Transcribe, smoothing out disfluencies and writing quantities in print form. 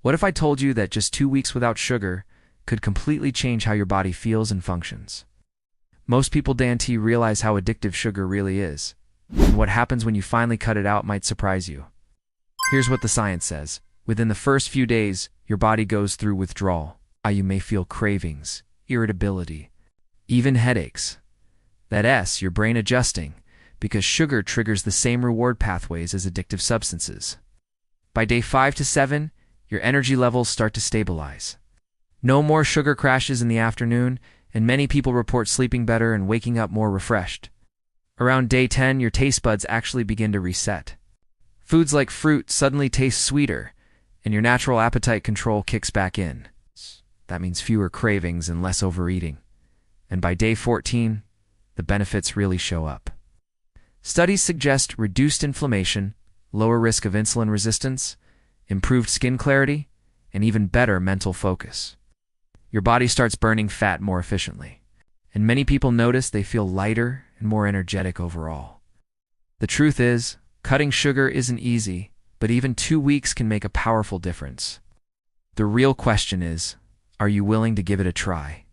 What if I told you that just 2 weeks without sugar could completely change how your body feels and functions? Most people don't realize how addictive sugar really is, and what happens when you finally cut it out might surprise you. Here's what the science says. Within the first few days, your body goes through withdrawal. You may feel cravings, irritability, even headaches. That's your brain adjusting, because sugar triggers the same reward pathways as addictive substances. By day 5 to 7, your energy levels start to stabilize. No more sugar crashes in the afternoon, and many people report sleeping better and waking up more refreshed. Around day 10, your taste buds actually begin to reset. Foods like fruit suddenly taste sweeter, and your natural appetite control kicks back in. That means fewer cravings and less overeating. And by day 14, the benefits really show up. Studies suggest reduced inflammation, lower risk of insulin resistance, improved skin clarity, and even better mental focus. Your body starts burning fat more efficiently, and many people notice they feel lighter and more energetic overall. The truth is, cutting sugar isn't easy, but even 2 weeks can make a powerful difference. The real question is, are you willing to give it a try?